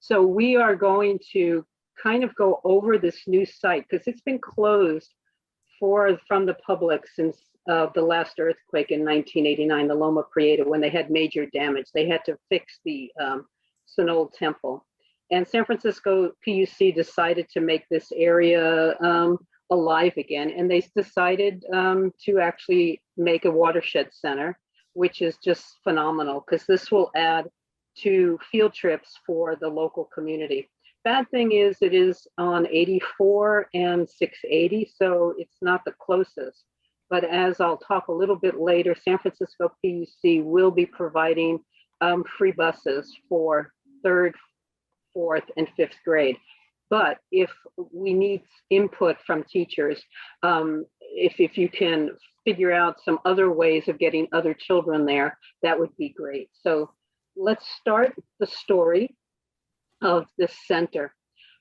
So we are going to kind of go over this new site because it's been closed from the public since the last earthquake in 1989, the Loma Prieta, when they had major damage. They had to fix the Sunol temple. And San Francisco PUC decided to make this area alive again. And they decided to actually make a watershed center, which is just phenomenal because this will add to field trips for the local community. Bad thing is it is on 84 and 680, so it's not the closest. But as I'll talk a little bit later, San Francisco PUC will be providing free buses for 3rd, 4th, and 5th grade. But if we need input from teachers, if you can figure out some other ways of getting other children there, that would be great. So let's start the story of this center.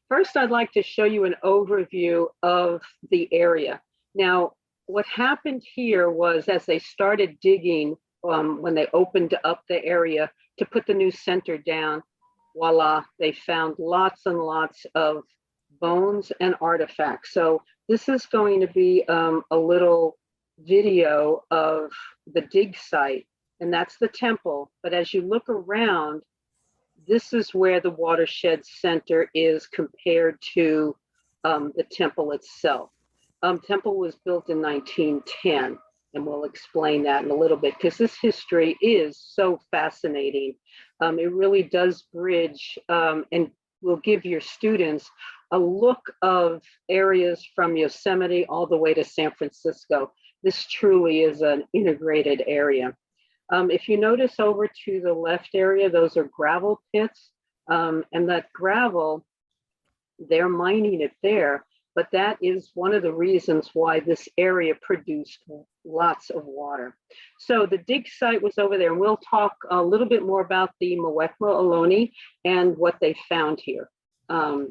First, I'd like to show you an overview of the area. Now, what happened here was as they started digging, when they opened up the area to put the new center down, voila, they found lots and lots of bones and artifacts. So this is going to be a little video of the dig site, and that's the temple. But as you look around, this is where the Watershed Center is compared to the temple itself. Temple was built in 1910, and we'll explain that in a little bit because this history is so fascinating. It really does bridge and will give your students a look of areas from Yosemite all the way to San Francisco. This truly is an integrated area. If you notice over to the left area, those are gravel pits, and that gravel, they're mining it there, but that is one of the reasons why this area produced lots of water. So the dig site was over there, and we'll talk a little bit more about the Ohlone and what they found here. But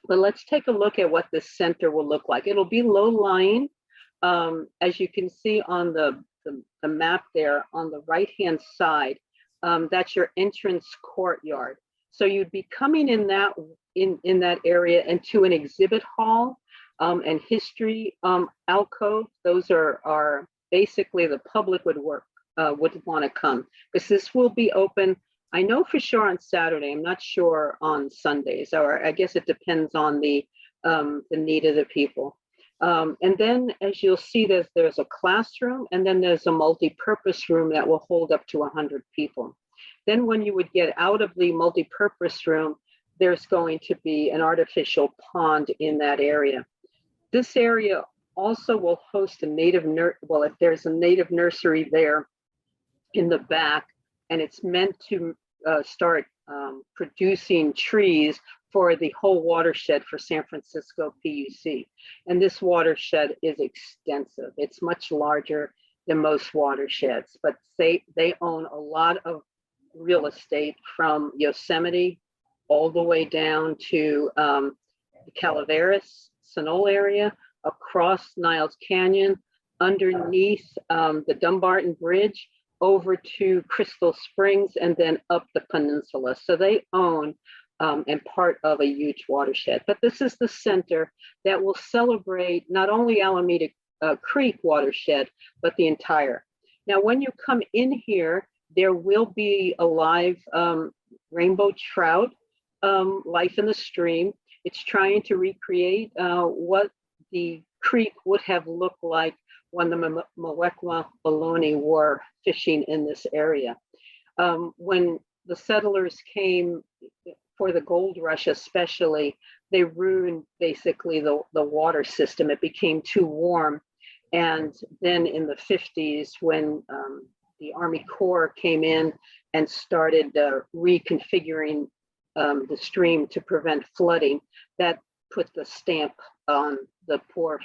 let's take a look at what this center will look like. It'll be low-lying. As you can see on the map there on the right-hand side, that's your entrance courtyard. So you'd be coming in that area into an exhibit hall and history alcove. Those are basically the public would want to come because this will be open. I know for sure on Saturday. I'm not sure on Sundays, or I guess it depends on the need of the people. And then as you'll see, there's a classroom, and then there's a multi-purpose room that will hold up to 100 people. Then when you would get out of the multi-purpose room, there's going to be an artificial pond in that area. This area also will host a native if there's a native nursery there in the back, and it's meant to start producing trees for the whole watershed for San Francisco PUC. And this watershed is extensive. It's much larger than most watersheds, but they own a lot of real estate from Yosemite all the way down to the Calaveras, Cinol area, across Niles Canyon, underneath the Dumbarton Bridge, over to Crystal Springs, and then up the peninsula. So they own and part of a huge watershed. But this is the center that will celebrate not only Alameda Creek watershed, but the entire. Now, when you come in here, there will be a live rainbow trout, life in the stream. It's trying to recreate what the creek would have looked like when the Ohlone were fishing in this area. When the settlers came for the gold rush especially, they ruined basically the water system. It became too warm. And then in the 50s, when the Army Corps came in and started reconfiguring the stream to prevent flooding, that put the stamp on the poor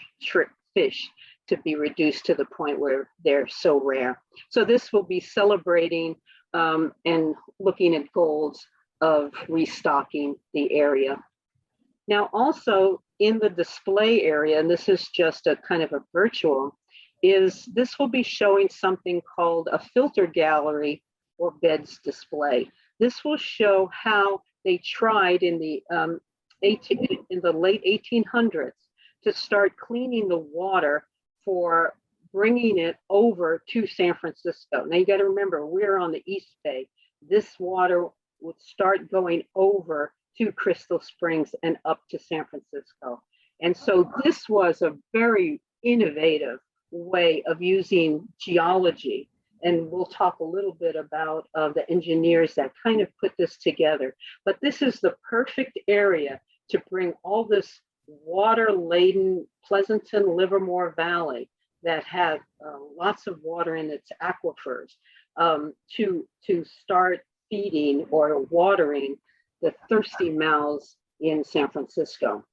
fish to be reduced to the point where they're so rare. So this will be celebrating and looking at goals of restocking the area. Now also in the display area, and this is just a kind of a virtual, this will be showing something called a filter gallery or beds display. This will show how they tried in the in the late 1800s to start cleaning the water for bringing it over to San Francisco. Now you got to remember, we're on the East Bay. This water would start going over to Crystal Springs and up to San Francisco. And so this was a very innovative way of using geology. And we'll talk a little bit about the engineers that kind of put this together. But this is the perfect area to bring all this water-laden Pleasanton, Livermore Valley that have lots of water in its aquifers to start feeding or watering the thirsty mouths in San Francisco.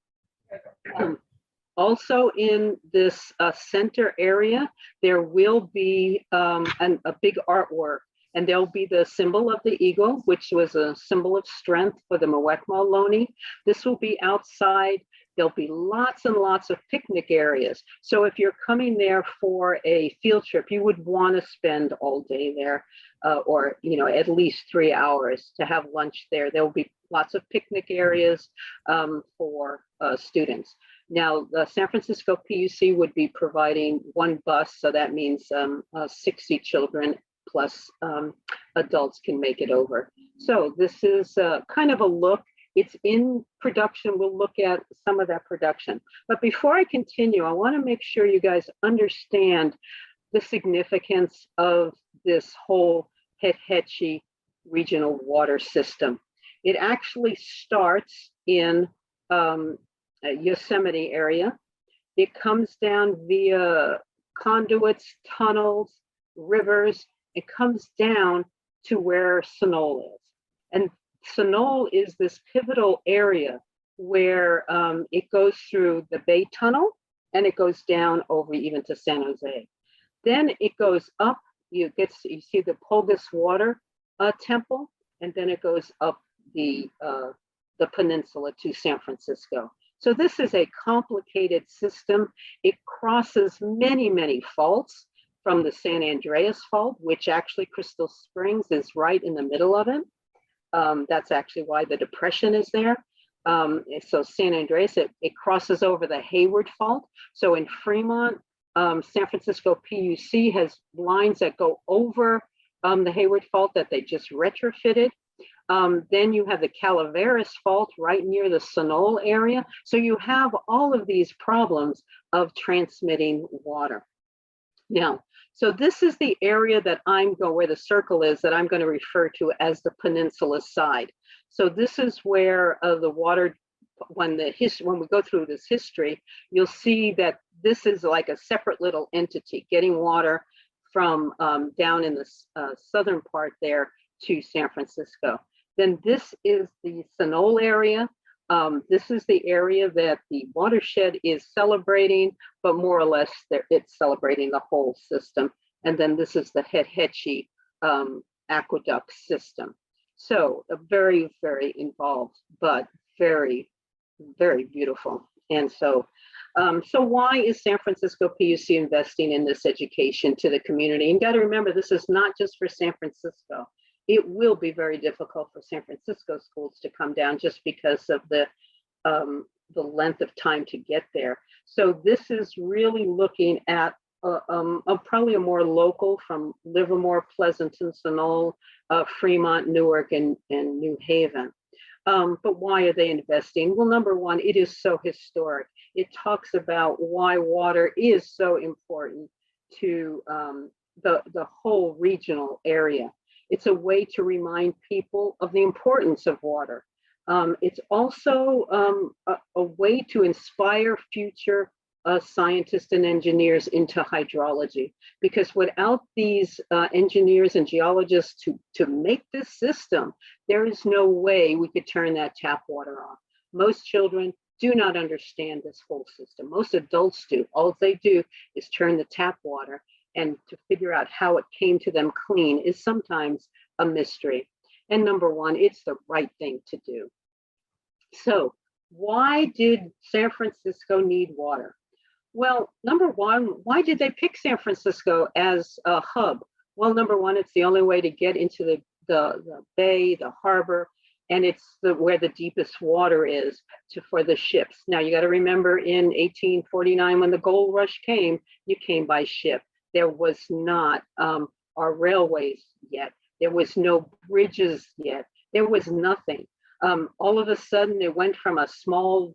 Also in this center area, there will be a big artwork, and there'll be the symbol of the eagle, which was a symbol of strength for the Muwekma Ohlone. This will be outside. There'll be lots and lots of picnic areas. So if you're coming there for a field trip, you would want to spend all day there, or at least 3 hours to have lunch there. There will be lots of picnic areas for students. Now, the San Francisco PUC would be providing one bus, so that means 60 children plus adults can make it over. So this is kind of a look. It's in production. We'll look at some of that production. But before I continue, I want to make sure you guys understand the significance of this whole Hetchy regional water system. It actually starts in Yosemite area. It comes down via conduits, tunnels, rivers. It comes down to where Cinol is. And Cinol is this pivotal area where it goes through the Bay Tunnel and it goes down over even to San Jose. Then it goes up, you see the Pulgas Water Temple, and then it goes up the peninsula to San Francisco. So this is a complicated system. It crosses many, many faults from the San Andreas Fault, which actually Crystal Springs is right in the middle of it. That's actually why the depression is there. So San Andreas, it crosses over the Hayward Fault. So in Fremont, San Francisco PUC has lines that go over the Hayward Fault that they just retrofitted. Then you have the Calaveras Fault right near the Sunol area. So you have all of these problems of transmitting water. Now, so this is the area that where the circle is, that I'm going to refer to as the peninsula side. So this is where the water, when we go through this history, you'll see that this is like a separate little entity getting water from down in the southern part there to San Francisco. Then this is the Cinol area. This is the area that the Watershed is celebrating, but more or less it's celebrating the whole system. And then this is the Hetchy Aqueduct system. So very, very involved, but very, very beautiful. And so, so why is San Francisco PUC investing in this education to the community? And you got to remember, this is not just for San Francisco. It will be very difficult for San Francisco schools to come down just because of the length of time to get there. So this is really looking at probably a more local from Livermore, Pleasanton, Cinol, Fremont, Newark, and New Haven. But why are they investing? Well, number one, it is so historic. It talks about why water is so important to the whole regional area. It's a way to remind people of the importance of water. It's also a way to inspire future scientists and engineers into hydrology, because without these engineers and geologists to make this system, there is no way we could turn that tap water off. Most children do not understand this whole system. Most adults do. All they do is turn the tap water, and to figure out how it came to them clean is sometimes a mystery. And number one, it's the right thing to do. So why did San Francisco need water? Well, number one, why did they pick San Francisco as a hub? Well, number one, it's the only way to get into the bay, the harbor, and it's where the deepest water is for the ships. Now you got to remember, in 1849, when the gold rush came, you came by ship. There was not our railways yet. There was no bridges yet. There was nothing. All of a sudden, it went from a small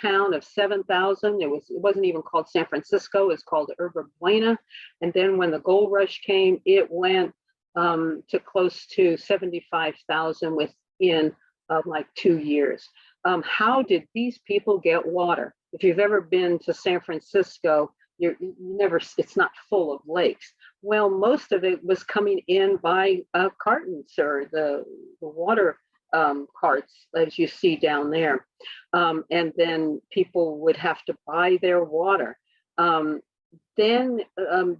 town of 7,000. It wasn't even called San Francisco. It was called Yerba Buena. And then when the gold rush came, it went to close to 75,000 within like 2 years. How did these people get water? If you've ever been to San Francisco, you never, it's not full of lakes. Well, most of it was coming in by cartons, or the water carts, as you see down there. And then people would have to buy their water. Then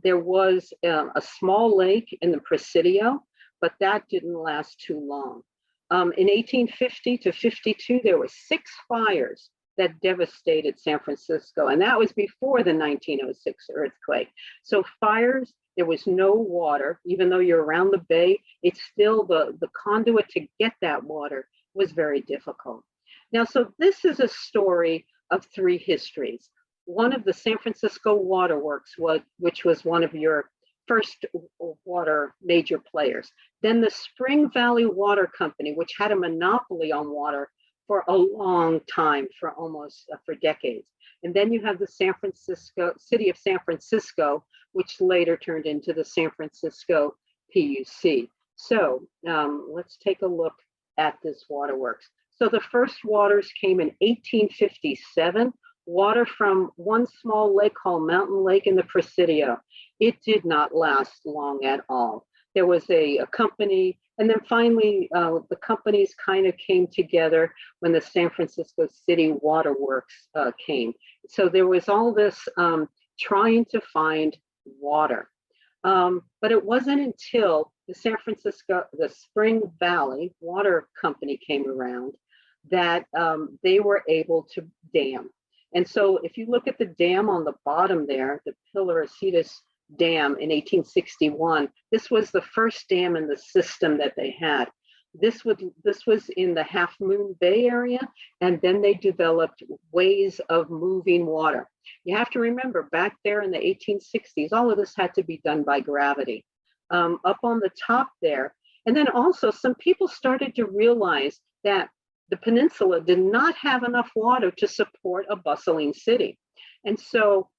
there was a small lake in the Presidio, but that didn't last too long. In 1850 to 52, there were 6 fires that devastated San Francisco, and that was before the 1906 earthquake. So fires, there was no water. Even though you're around the bay, it's still the conduit to get that water was very difficult. Now, so this is a story of 3 histories. One of the San Francisco Waterworks, which was one of your first water major players. Then the Spring Valley Water Company, which had a monopoly on water for a long time, for decades. And then you have the city of San Francisco, which later turned into the San Francisco PUC. So let's take a look at this waterworks. So the first waters came in 1857, water from one small lake called Mountain Lake in the Presidio. It did not last long at all. There was a company, and then finally the companies kind of came together when the San Francisco City Waterworks came. So there was all this trying to find water. But it wasn't until the Spring Valley Water Company came around that they were able to dam. And so if you look at the dam on the bottom there, the Pillar Acetus Dam in 1861, this was the first dam in the system that they had. This was in the Half Moon Bay area, and then they developed ways of moving water. You have to remember, back there in the 1860s, all of this had to be done by gravity. Up on the top there, and then also some people started to realize that the peninsula did not have enough water to support a bustling city. And so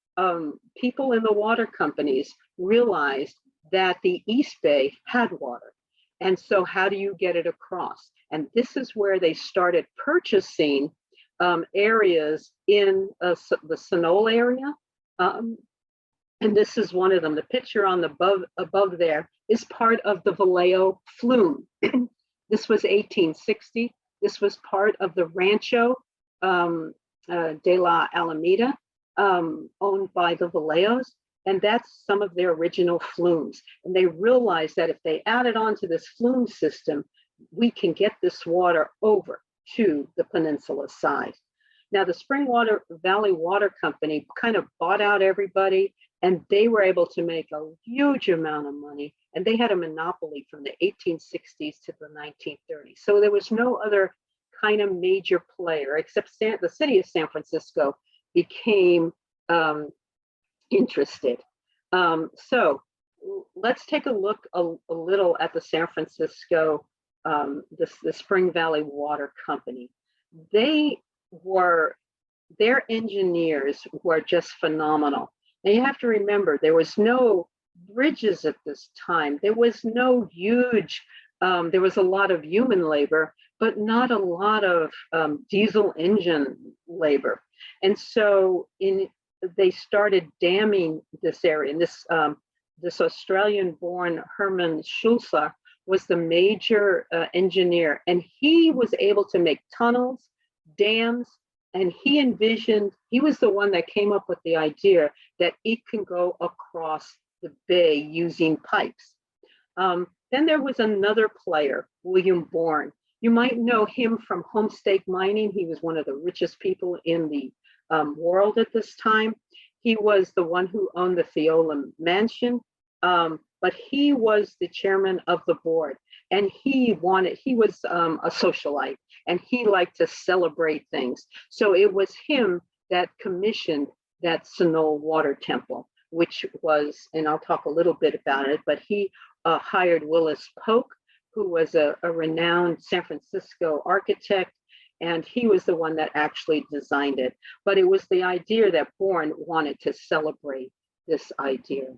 people in the water companies realized that the East Bay had water. And so how do you get it across? And this is where they started purchasing areas in the Cinol area. And this is one of them. The picture on the above there is part of the Vallejo flume. This was 1860. This was part of the Rancho de la Alameda, owned by the Vallejos. And that's some of their original flumes. And they realized that if they added on to this flume system, we can get this water over to the peninsula side. Now, the Spring Valley Water Company kind of bought out everybody, and they were able to make a huge amount of money. And they had a monopoly from the 1860s to the 1930s. So there was no other kind of major player, except the city of San Francisco became interested. So let's take a look a little at the San Francisco, the Spring Valley Water Company. Their engineers were just phenomenal. Now you have to remember, there was no bridges at this time. There was no huge, there was a lot of human labor, but not a lot of diesel engine labor. And so they started damming this area. And this Australian-born Herman Schulze was the major engineer, and he was able to make tunnels, dams, and he was the one that came up with the idea that it can go across the bay using pipes. Then there was another player, William Bourne. You might know him from homestake mining. He was one of the richest people in the world at this time. He was the one who owned the Fiola Mansion, but he was the chairman of the board. And he was a socialite, and he liked to celebrate things. So it was him that commissioned that Cinol water temple, which was, and I'll talk a little bit about it, but he hired Willis Polk, who was a renowned San Francisco architect, and he was the one that actually designed it. But it was the idea that Bourne wanted to celebrate this idea.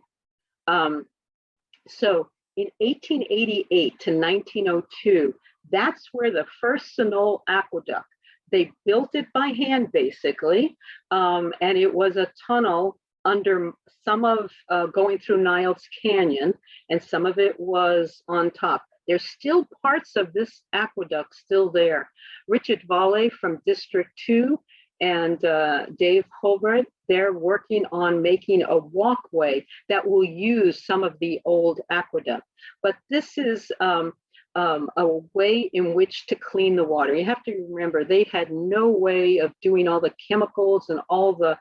So in 1888 to 1902, that's where the first Sunol aqueduct, they built it by hand basically, and it was a tunnel under some of going through Niles Canyon, and some of it was on top. There's still parts of this aqueduct still there. Richard Valle from District 2 and Dave Holbert, they're working on making a walkway that will use some of the old aqueduct. But this is a way in which to clean the water. You have to remember, they had no way of doing all the chemicals and all the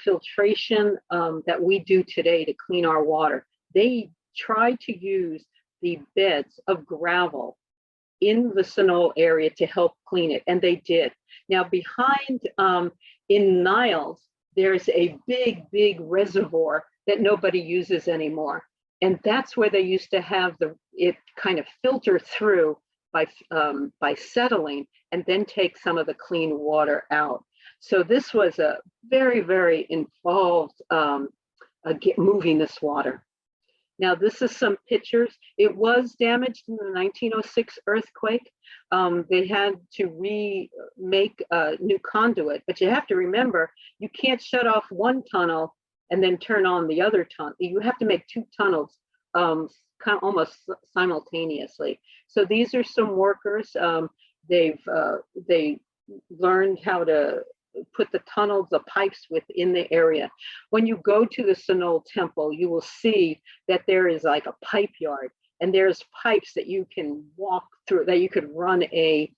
filtration that we do today to clean our water. They tried to use the beds of gravel in the Cinol area to help clean it, and they did. Now behind in Niles, there's a big reservoir that nobody uses anymore. And that's where they used to have it kind of filter through by settling and then take some of the clean water out. So this was a very involved moving this water. Now, this is some pictures. It was damaged in the 1906 earthquake. They had to remake a new conduit, but you have to remember, you can't shut off one tunnel and then turn on the other tunnel. You have to make two tunnels kind of almost simultaneously. So these are some workers. They learned how to put the tunnels, the pipes within the area. When you go to the Cinol temple, you will see that there is like a pipe yard, and there's pipes that you can walk through, that you could run a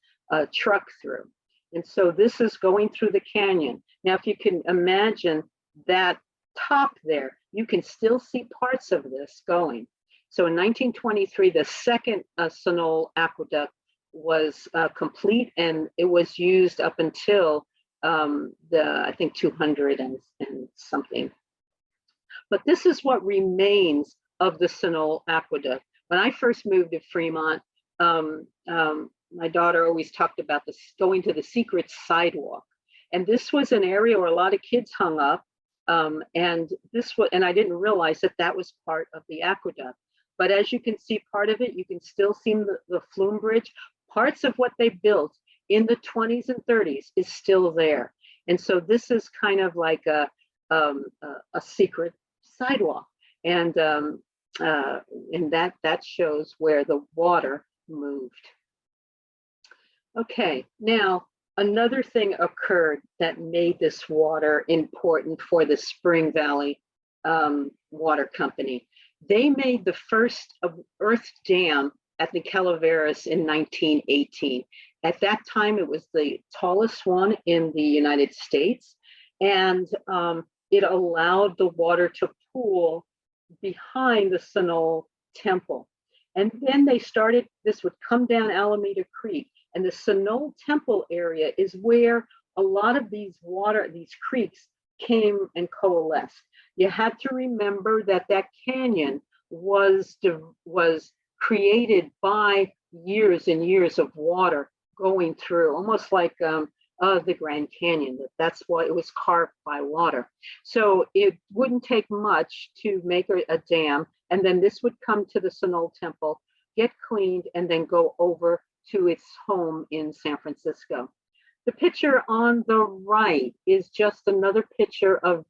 truck through. And so this is going through the canyon. Now, if you can imagine that top there, you can still see parts of this going. So in 1923, the second Cinol aqueduct was complete, and it was used up until I think 200 and something. But this is what remains of the Cinol aqueduct. When I first moved to Fremont, my daughter always talked about this, going to the secret sidewalk. And this was an area where a lot of kids hung up. And I didn't realize that that was part of the aqueduct. But as you can see part of it, you can still see the flume bridge. Parts of what they built in the 20s and 30s is still there. And so this is kind of like a secret sidewalk. And that shows where the water moved. Okay, now another thing occurred that made this water important for the Spring Valley Water Company. They made the first earth dam at the Calaveras in 1918. At that time, it was the tallest one in the United States, and it allowed the water to pool behind the Cinol temple. And then they started, this would come down Alameda Creek, and the Cinol temple area is where a lot of these creeks came and coalesced. You had to remember that that canyon was created by years and years of water going through, almost like the Grand Canyon. That's why it was carved by water. So it wouldn't take much to make a dam, and then this would come to the Cinol temple, get cleaned, and then go over to its home in San Francisco. The picture on the right is just another picture of,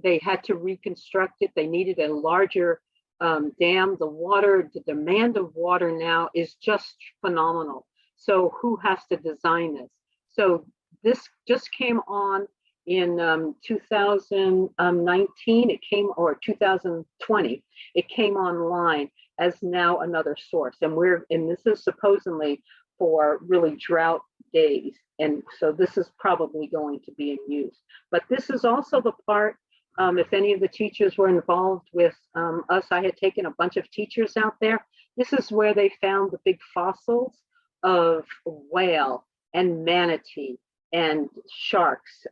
they had to reconstruct it. They needed a larger dam. The demand of water now is just phenomenal. So who has to design this? So this just came on in 2019, or 2020, it came online as now another source. And this is supposedly for really drought days. And so this is probably going to be in use. But this is also the part, if any of the teachers were involved with us, I had taken a bunch of teachers out there. This is where they found the big fossils of whale and manatee and sharks.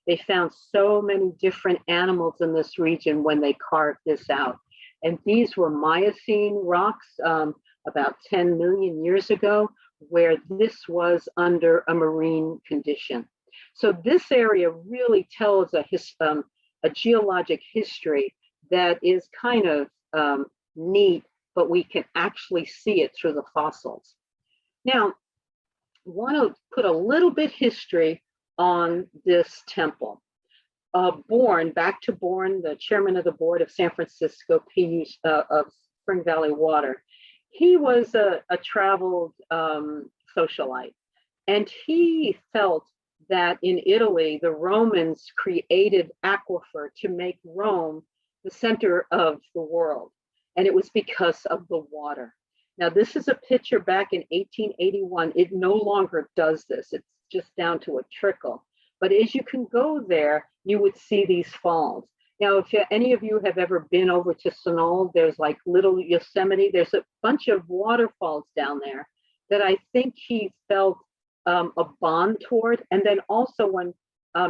They found so many different animals in this region when they carved this out. And these were Miocene rocks about 10 million years ago, where this was under a marine condition. So this area really tells a geologic history that is kind of neat, but we can actually see it through the fossils. Now, I want to put a little bit history on this temple. Bourne, back to Bourne, the chairman of the board of San Francisco PU of Spring Valley Water. He was a traveled socialite, and he felt that in Italy, the Romans created aquifer to make Rome the center of the world, and it was because of the water. Now, this is a picture back in 1881. It no longer does this. It's just down to a trickle. But as you can go there, you would see these falls. Now, if any of you have ever been over to Cinol, there's like Little Yosemite. There's a bunch of waterfalls down there that I think he felt a bond toward. And then also when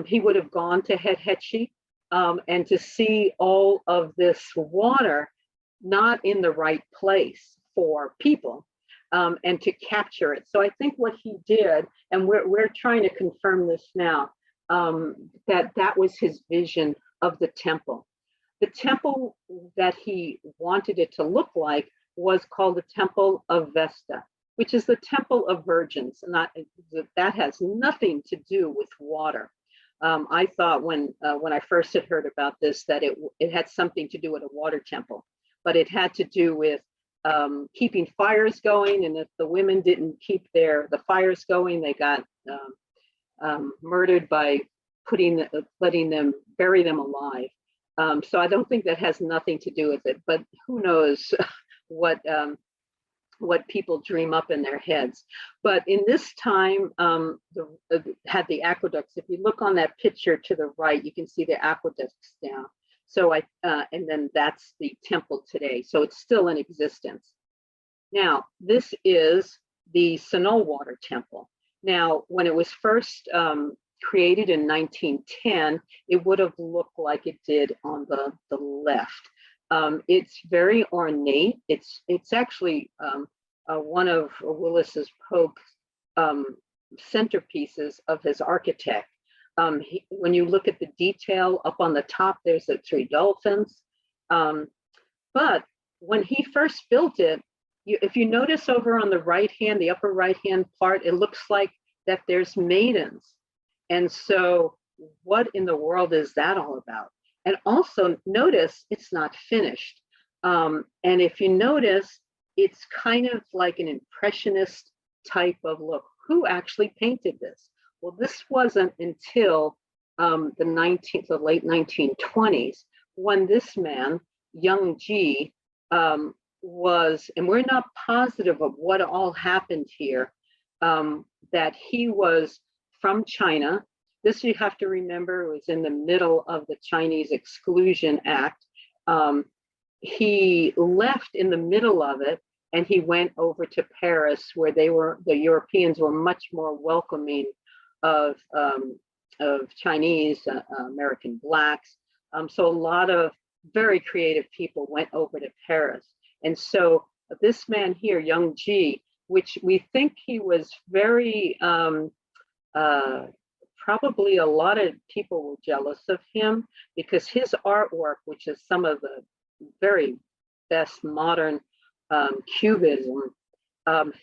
he would have gone to Hetchy and to see all of this water not in the right place for people and to capture it. So I think what he did, and we're trying to confirm this now, that was his vision of the temple. The temple that he wanted it to look like was called the Temple of Vesta, which is the Temple of Virgins. And that has nothing to do with water. I thought when I first had heard about this that it had something to do with a water temple, but it had to do with keeping fires going. And if the women didn't keep the fires going, they got murdered by letting them bury them alive. So I don't think that has nothing to do with it, but who knows what people dream up in their heads. But in this time, had the aqueducts. If you look on that picture to the right, you can see the aqueducts down. So and then that's the temple today. So it's still in existence. Now, this is the Cinol water temple. Now, when it was first created in 1910, it would have looked like it did on the left. It's very ornate. It's actually one of Willis's Pope's centerpieces of his architect. When you look at the detail up on the top, there's the 3 dolphins. But when he first built it, if you notice over on the right hand, the upper right hand part, it looks like that there's maidens. And so what in the world is that all about? And also notice it's not finished. And if you notice, it's kind of like an impressionist type of look. Who actually painted this? Well, this wasn't until the late 1920s when this man, Young Ji, was, and we're not positive of what all happened here, that he was from China. This, you have to remember, was in the middle of the Chinese Exclusion Act. He left in the middle of it and he went over to Paris, where the Europeans were much more welcoming of Chinese American Blacks. So a lot of very creative people went over to Paris. And so this man here, Young Ji, which we think he was very, probably a lot of people were jealous of him because his artwork, which is some of the very best modern Cubism,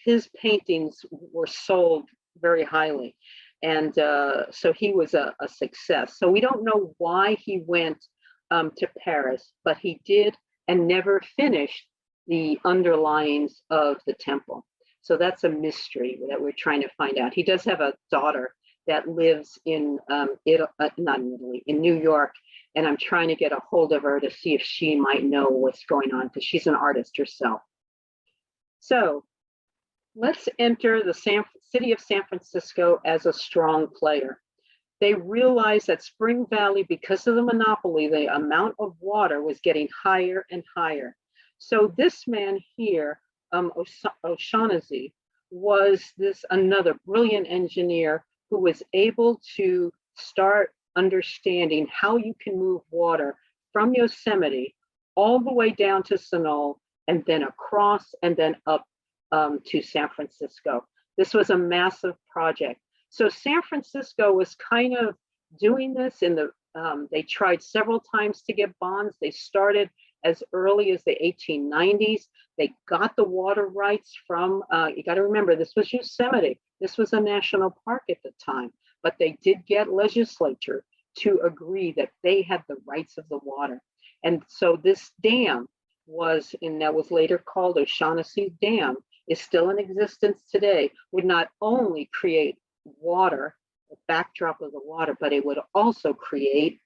his paintings were sold very highly. And so he was a success. So we don't know why he went to Paris, but he did and never finished the underlyings of the temple. So that's a mystery that we're trying to find out. He does have a daughter that lives in not in Italy, in New York, and I'm trying to get a hold of her to see if she might know what's going on because she's an artist herself. So let's enter the city of San Francisco as a strong player. They realized that Spring Valley, because of the monopoly, the amount of water was getting higher and higher. So this man here O'Shaughnessy was this another brilliant engineer who was able to start understanding how you can move water from Yosemite all the way down to Cinol and then across and then up to San Francisco. This was a massive project. So San Francisco was kind of doing this in the, they tried several times to get bonds. They started as early as the 1890s. They got the water rights from, you got to remember, this was Yosemite. This was a national park at the time, but they did get legislature to agree that they had the rights of the water. And so this dam was, and that was later called O'Shaughnessy Dam, is still in existence today, would not only create water, the backdrop of the water, but it would also create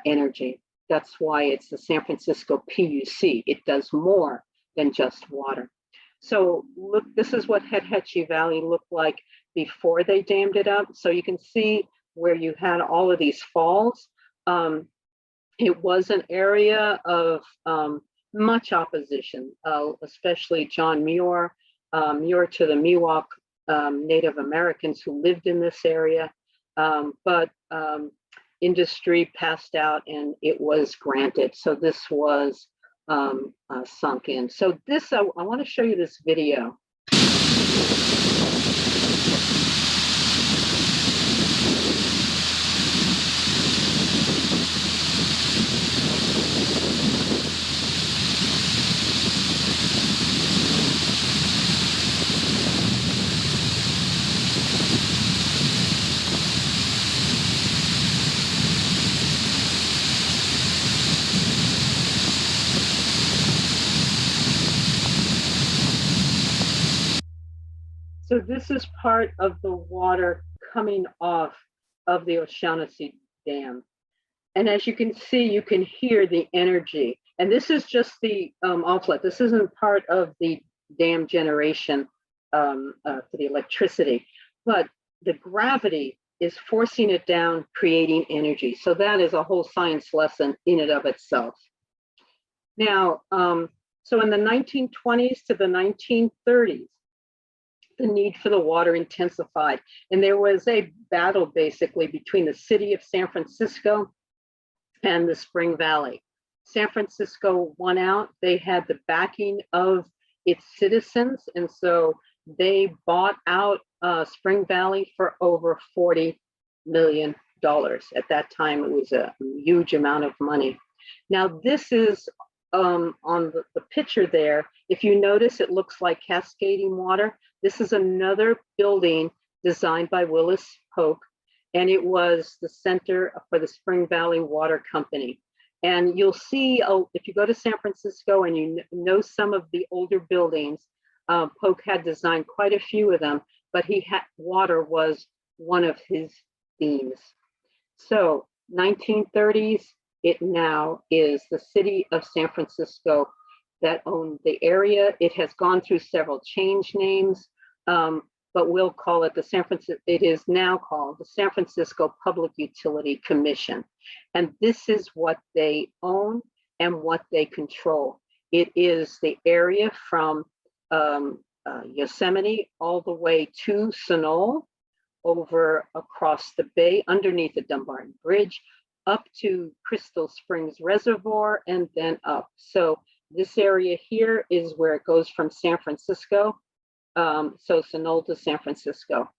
energy. That's why it's the San Francisco PUC. It does more than just water. So look, this is what Hetchy Valley looked like before they dammed it up. So you can see where you had all of these falls. It was an area of much opposition, especially John Muir to the Miwok Native Americans who lived in this area. But industry passed out and it was granted. So this was sunk in. So this, I want to show you this video. So this is part of the water coming off of the O'Shaughnessy Dam. And as you can see, you can hear the energy. And this is just the outlet. This isn't part of the dam generation for the electricity, but the gravity is forcing it down, creating energy. So that is a whole science lesson in and of itself. Now, so in the 1920s to the 1930s, the need for the water intensified. And there was a battle basically between the city of San Francisco and the Spring Valley. San Francisco won out. They had the backing of its citizens. And so they bought out Spring Valley for over $40 million. At that time, it was a huge amount of money. Now this is on the picture there. If you notice, it looks like cascading water. This is another building designed by Willis Polk, and it was the center for the Spring Valley Water Company. And you'll see, if you go to San Francisco and you know some of the older buildings, Polk had designed quite a few of them, but water was one of his themes. So 1930s, it now is the city of San Francisco that owned the area. It has gone through several change names, but we'll call it it is now called the San Francisco Public Utility Commission. And this is what they own and what they control. It is the area from Yosemite all the way to Sunol, over across the bay, underneath the Dumbarton Bridge, up to Crystal Springs Reservoir, and then up. So this area here is where it goes from San Francisco. So Cinol to San Francisco.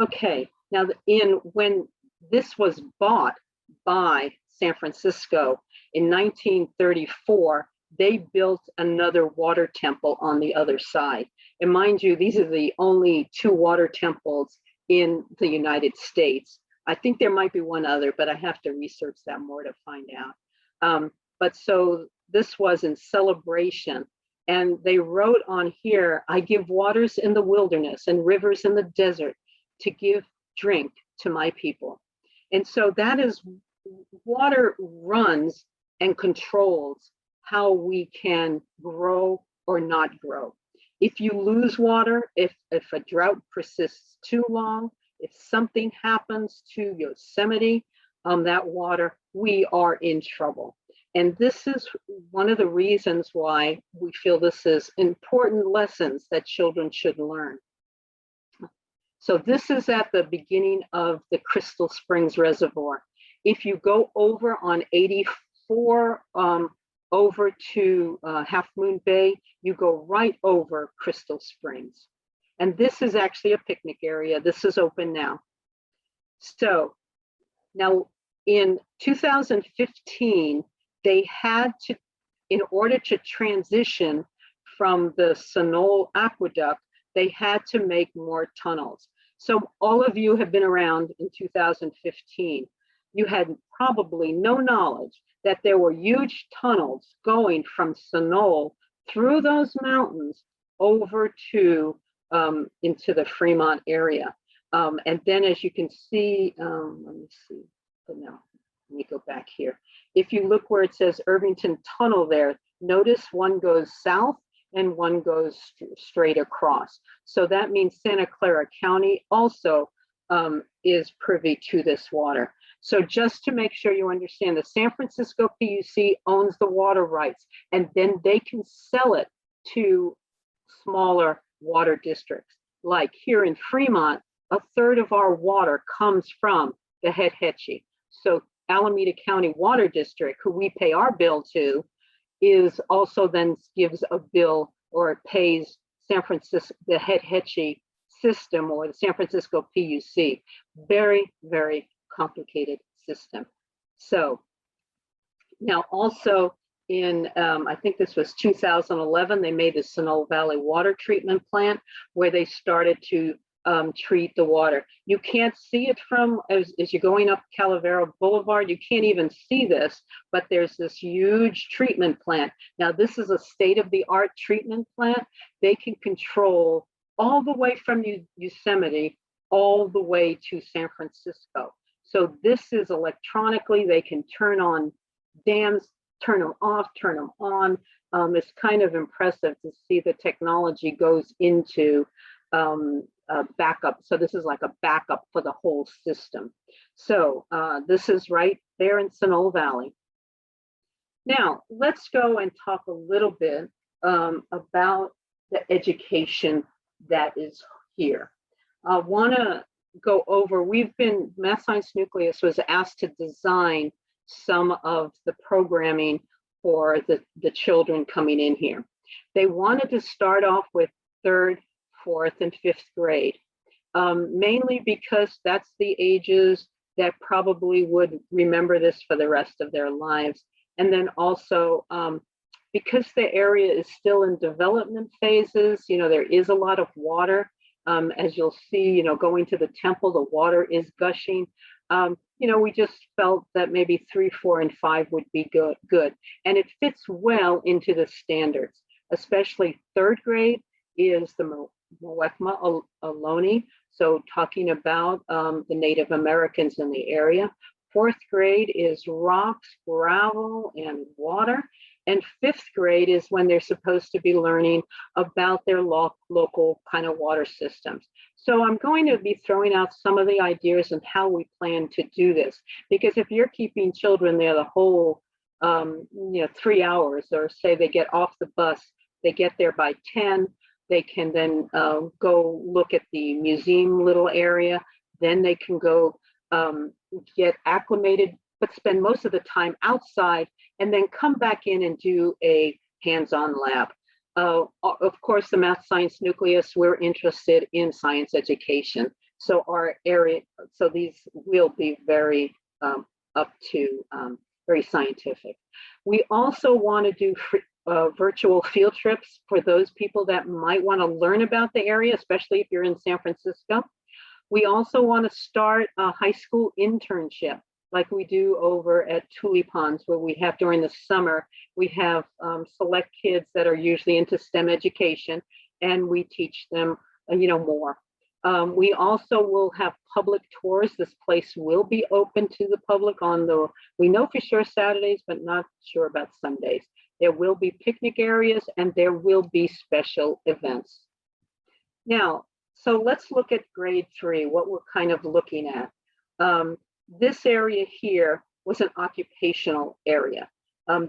Okay, now when this was bought by San Francisco in 1934, they built another water temple on the other side. And mind you, these are the only two water temples in the United States. I think there might be one other, but I have to research that more to find out. But so this was in celebration. And they wrote on here, I give waters in the wilderness and rivers in the desert to give drink to my people. And so that is, water runs and controls how we can grow or not grow. If you lose water, if a drought persists too long, if something happens to Yosemite, that water, we are in trouble. And this is one of the reasons why we feel this is important lessons that children should learn. So this is at the beginning of the Crystal Springs Reservoir. If you go over on 84 over to Half Moon Bay, you go right over Crystal Springs. And this is actually a picnic area. This is open now. So now in 2015, they had to, in order to transition from the Sunol Aqueduct, they had to make more tunnels. So all of you have been around in 2015. You had probably no knowledge that there were huge tunnels going from Cinol through those mountains over to into the Fremont area. And then as you can see, let me see, but no, let me go back here. If you look where it says Irvington Tunnel there, notice one goes south and one goes straight across. So that means Santa Clara County also is privy to this water. So just to make sure you understand, the San Francisco PUC owns the water rights, and then they can sell it to smaller water districts. Like here in Fremont, a third of our water comes from the Hetchy. So Alameda County Water District, who we pay our bill to, is also then gives a bill or pays San Francisco, the Hetchy system, or the San Francisco PUC. Very, very complicated system. So now also in, I think this was 2011, they made the Cinol Valley Water Treatment Plant where they started to treat the water. You can't see it from, as you're going up Calavera Boulevard, you can't even see this, but there's this huge treatment plant. Now this is a state-of-the-art treatment plant. They can control all the way from Yosemite all the way to San Francisco. So this is electronically, they can turn on dams, turn them off, turn them on. It's kind of impressive to see the technology goes into backup. So this is like a backup for the whole system. So this is right there in Cinol Valley. Now let's go and talk a little bit about the education that is here. I want to go over, Math Science Nucleus was asked to design some of the programming for the children coming in here. They wanted to start off with 3rd, 4th, and 5th grade, mainly because that's the ages that probably would remember this for the rest of their lives. And then also because the area is still in development phases, there is a lot of water. As you'll see, going to the temple, the water is gushing. We just felt that maybe 3, 4, and 5 would be good. And it fits well into the standards, especially 3rd grade is the Muwekma Ohlone, so talking about the Native Americans in the area. 4th grade is rocks, gravel, and water. And 5th grade is when they're supposed to be learning about their local kind of water systems. So I'm going to be throwing out some of the ideas and how we plan to do this, because if you're keeping children there the whole 3 hours, or say they get off the bus, they get there by 10, they can then go look at the museum little area, then they can go get acclimated, but spend most of the time outside, and then come back in and do a hands-on lab. Of course, the Math Science Nucleus, we're interested in science education. So our area, so these will be very up to very scientific. We also want to do virtual field trips for those people that might want to learn about the area, especially if you're in San Francisco. We also want to start a high school internship, like we do over at Tulipans, where we have during the summer, we have select kids that are usually into STEM education, and we teach them, more. We also will have public tours. This place will be open to the public we know for sure Saturdays, but not sure about Sundays. There will be picnic areas, and there will be special events. Now, so let's look at grade 3, what we're kind of looking at. This area here was an occupational area.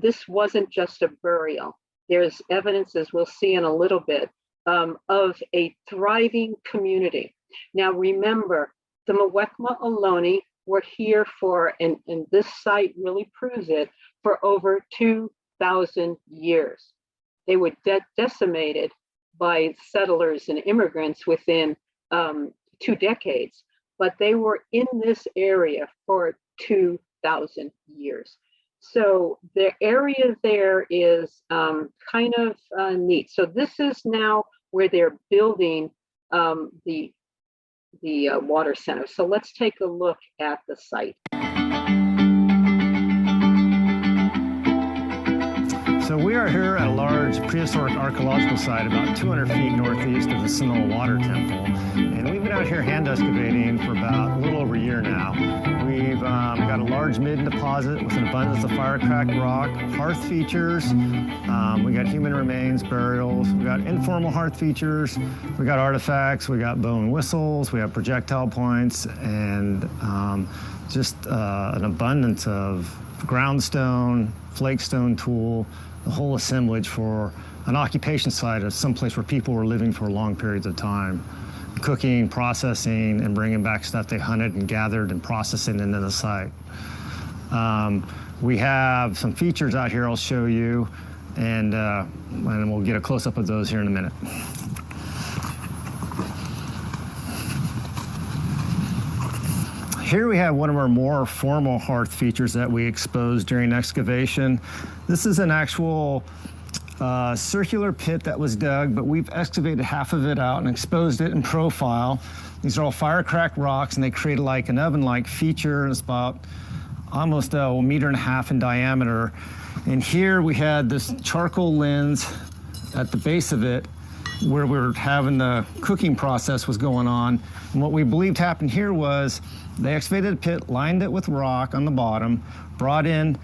This wasn't just a burial. There's evidence, as we'll see in a little bit, of a thriving community. Now remember, the Muwekma Ohlone were here for, and this site really proves it, for over 2,000 years. They were decimated by settlers and immigrants within 2 decades, but they were in this area for 2,000 years. So the area there is kind of neat. So this is now where they're building the water center. So let's take a look at the site. So we are here at a large prehistoric archaeological site about 200 feet northeast of the Cinol water temple. And we've been out here hand excavating for about a little over a year now. We've got a large midden deposit with an abundance of fire-cracked rock, hearth features. We got human remains, burials. We got informal hearth features. We got artifacts. We got bone whistles. We have projectile points, and just an abundance of groundstone, flakestone tool, the whole assemblage for an occupation site of someplace where people were living for long periods of time, cooking, processing, and bringing back stuff they hunted and gathered and processing into the site. We have some features out here I'll show you, and we'll get a close-up of those here in a minute. Here we have one of our more formal hearth features that we exposed during excavation. This is an actual circular pit that was dug, but we've excavated half of it out and exposed it in profile. These are all fire-cracked rocks, and they create like an oven-like feature. It's about almost 1.5 meters in diameter. And here we had this charcoal lens at the base of it, where we were having the cooking process was going on. And what we believed happened here was they excavated a pit, lined it with rock on the bottom, brought in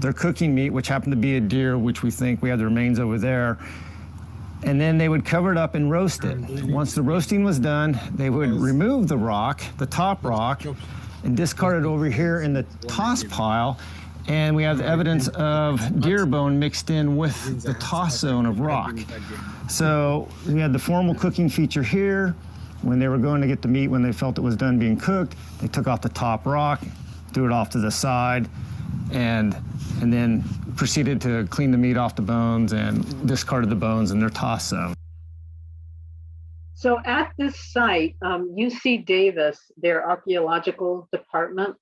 their cooking meat, which happened to be a deer, which we think we have the remains over there, and then they would cover it up and roast it. Once the roasting was done, they would remove the rock, the top rock, and discard it over here in the toss pile, and we have evidence of deer bone mixed in with the toss zone of rock. So we had the formal cooking feature here. When they were going to get the meat, when they felt it was done being cooked, they took off the top rock, threw it off to the side, and then proceeded to clean the meat off the bones and discarded the bones in their toss zone. So at this site, UC Davis, their archaeological department,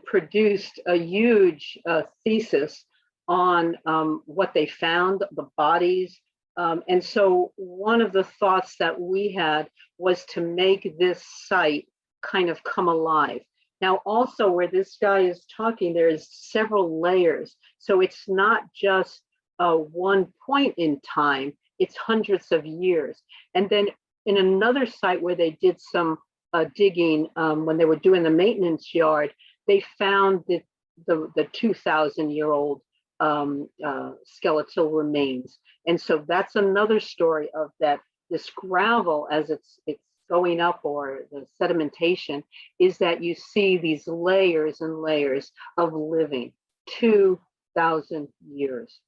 produced a huge thesis on what they found, the bodies. And so one of the thoughts that we had was to make this site kind of come alive. Now, also where this guy is talking, there's several layers. So it's not just one point in time, it's hundreds of years. And then in another site where they did some digging, when they were doing the maintenance yard, they found the 2,000-year-old skeletal remains. And so that's another story of that. This gravel, as it's going up, or the sedimentation, is that you see these layers and layers of living. 2,000 years,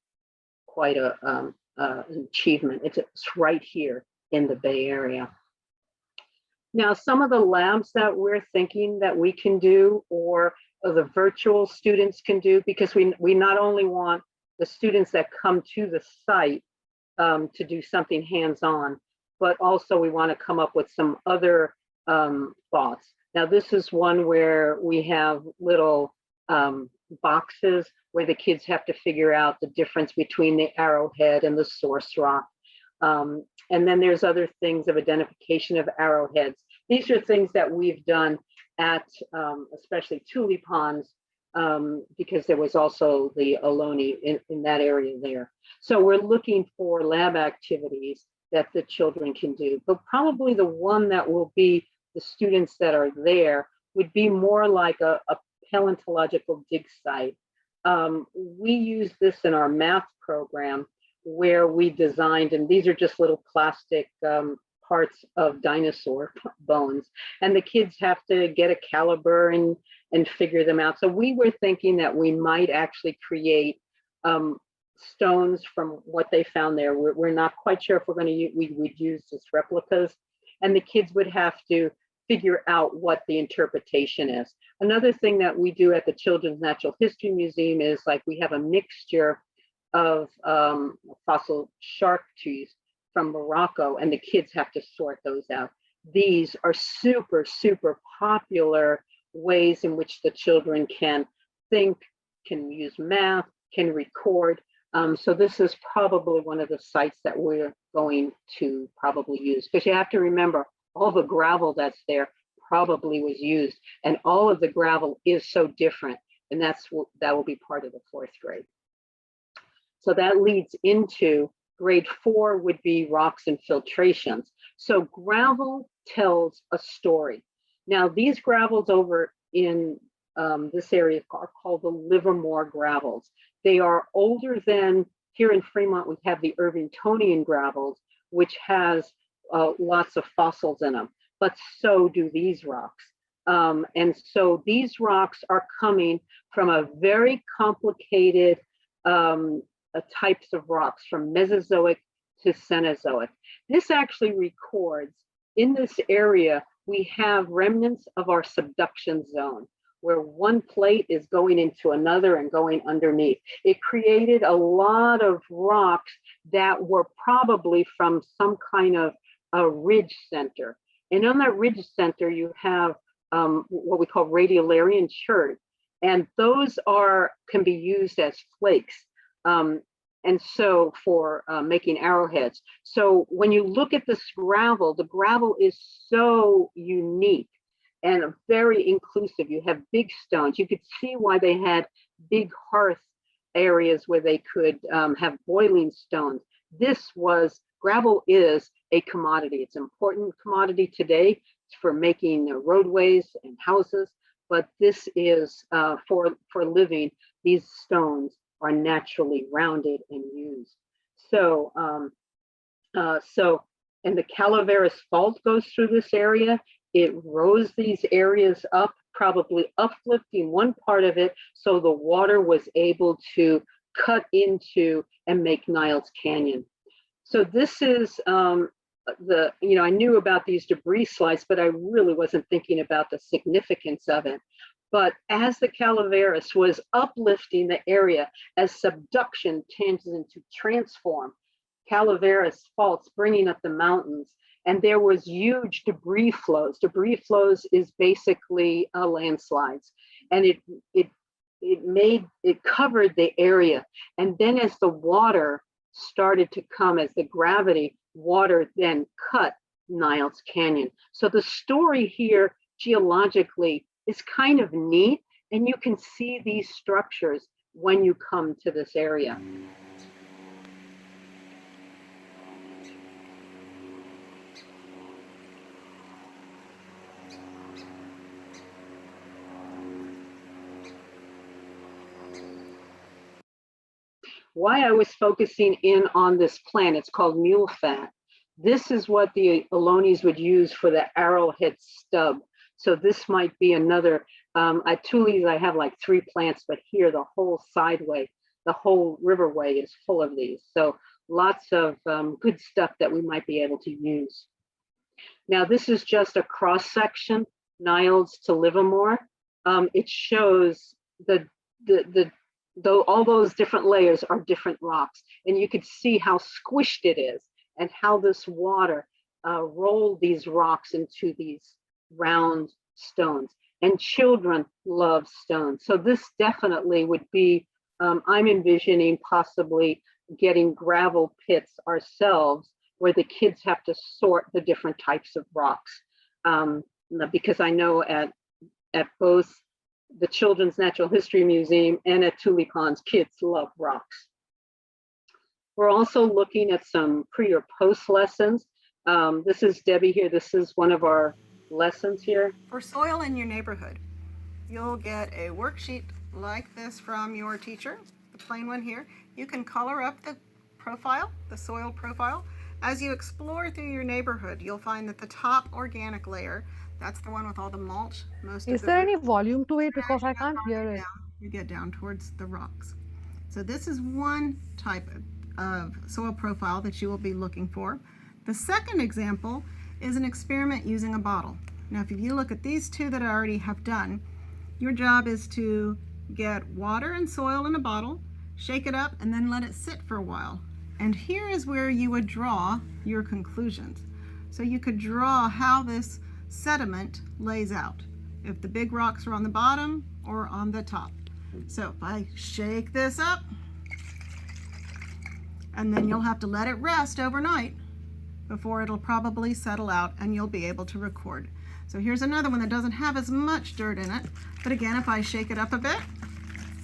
quite an achievement. It's right here in the Bay Area. Now, some of the labs that we're thinking that we can do, or the virtual students can do, because we not only want the students that come to the site to do something hands-on, but also we want to come up with some other thoughts. Now, this is one where we have little boxes where the kids have to figure out the difference between the arrowhead and the source rock. And then there's other things of identification of arrowheads. These are things that we've done at especially Tule Ponds, because there was also the Ohlone in that area there. So we're looking for lab activities that the children can do. But probably the one that will be the students that are there would be more like a paleontological dig site. We use this in our math program, where we designed, and these are just little plastic parts of dinosaur bones, and the kids have to get a caliber and figure them out. So we were thinking that we might actually create um, stones from what they found there. We're not quite sure if we're going to we would use as replicas, and the kids would have to figure out what the interpretation is. Another thing that we do at the Children's Natural History Museum is like we have a mixture of fossil shark teeth from Morocco, and the kids have to sort those out. These are super, super popular ways in which the children can think, can use math, can record. So this is probably one of the sites that we're going to probably use, because you have to remember all the gravel that's there probably was used, and all of the gravel is so different, and that will be part of the 4th grade. So that leads into grade 4 would be rocks and filtrations. So gravel tells a story. Now these gravels over in this area are called the Livermore gravels. They are older than, here in Fremont, we have the Irvingtonian gravels, which has lots of fossils in them, but so do these rocks. And so these rocks are coming from a very complicated types of rocks, from Mesozoic to Cenozoic. This actually records, in this area, we have remnants of our subduction zone, where one plate is going into another and going underneath. It created a lot of rocks that were probably from some kind of a ridge center. And on that ridge center, you have what we call radiolarian chert. And those can be used as flakes. And so for making arrowheads. So when you look at this gravel, the gravel is so unique and very inclusive. You have big stones. You could see why they had big hearth areas where they could have boiling stones. Gravel is a commodity. It's an important commodity today for making roadways and houses, but this is for living. These stones are naturally rounded and used. So, and the Calaveras Fault goes through this area. It rose these areas up, probably uplifting one part of it, so the water was able to cut into and make Niles Canyon. So this is I knew about these debris slides, but I really wasn't thinking about the significance of it. But as the Calaveras was uplifting the area, as subduction tends to transform, Calaveras faults bringing up the mountains, and there was huge debris flows. Debris flows is basically landslides, and it covered the area. And then as the water started to come, as the gravity, water then cut Niles Canyon. So the story here geologically is kind of neat, and you can see these structures when you come to this area. Why I was focusing in on this plant, it's called mule fat. This is what the Ohlones would use for the arrowhead stub. So this might be another, at Tules I have like 3 plants, but here the whole sideway, the whole riverway is full of these. So lots of good stuff that we might be able to use. Now this is just a cross section, Niles to Livermore. It shows though all those different layers are different rocks, and you could see how squished it is and how this water rolled these rocks into these round stones. And children love stones. So this definitely would be, I'm envisioning possibly getting gravel pits ourselves where the kids have to sort the different types of rocks. Because I know at both the Children's Natural History Museum and at Tule Ponds, kids love rocks. We're also looking at some pre or post lessons. This is Debbie here. This is one of our lessons here. For soil in your neighborhood, you'll get a worksheet like this from your teacher, the plain one here. You can color up the profile, the soil profile. As you explore through your neighborhood, you'll find that the top organic layer, that's the one with all the mulch. Is there any volume to it? Because I can't hear it. You get down towards the rocks. So this is one type of soil profile that you will be looking for. The second example is an experiment using a bottle. Now, if you look at these two that I already have done, your job is to get water and soil in a bottle, shake it up, and then let it sit for a while. And here is where you would draw your conclusions. So you could draw how this sediment lays out, if the big rocks are on the bottom or on the top. So if I shake this up, and then you'll have to let it rest overnight before it'll probably settle out and you'll be able to record. So here's another one that doesn't have as much dirt in it, but again, if I shake it up a bit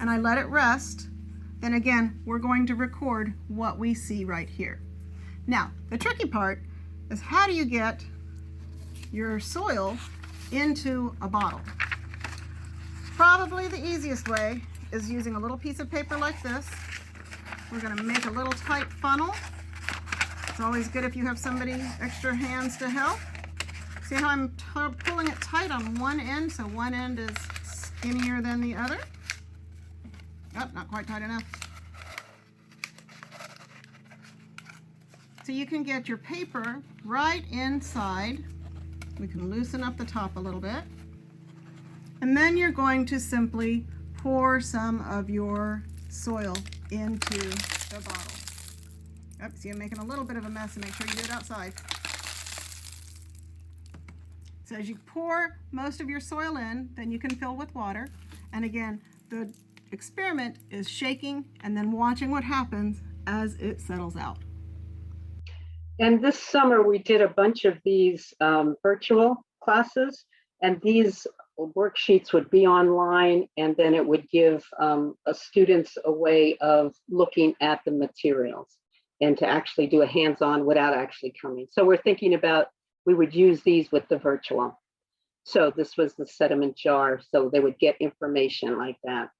and I let it rest, then again, we're going to record what we see right here. Now, the tricky part is, how do you get your soil into a bottle? Probably the easiest way is using a little piece of paper like this. We're going to make a little tight funnel. It's always good if you have somebody extra hands to help. See how I'm pulling it tight on one end, so one end is skinnier than the other. Oh, not quite tight enough. So you can get your paper right inside. We can loosen up the top a little bit. And then you're going to simply pour some of your soil into the bottle. Oh, see, I'm making a little bit of a mess, and make sure you do it outside. So as you pour most of your soil in, then you can fill with water. And again, the experiment is shaking and then watching what happens as it settles out. And this summer we did a bunch of these virtual classes, and these worksheets would be online, and then it would give students a way of looking at the materials and to actually do a hands-on without actually coming. So we're thinking about, we would use these with the virtual. So this was the sediment jar, so they would get information like that.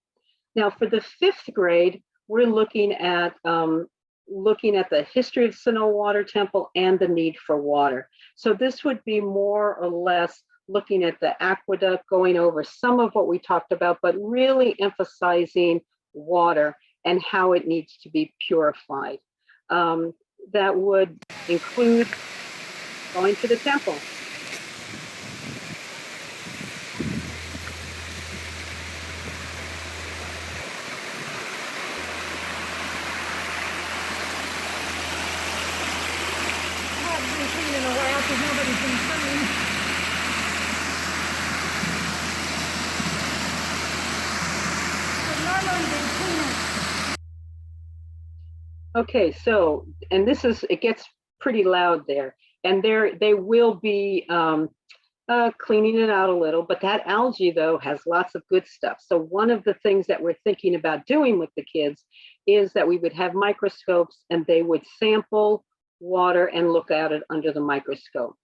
Now for the 5th grade, we're looking at the history of Cinol water temple and the need for water. So this would be more or less looking at the aqueduct, going over some of what we talked about, but really emphasizing water and how it needs to be purified. That would include going to the temple. Okay, so, and this is, it gets pretty loud there, and they will be cleaning it out a little, but that algae though has lots of good stuff. So one of the things that we're thinking about doing with the kids is that we would have microscopes and they would sample water and look at it under the microscope.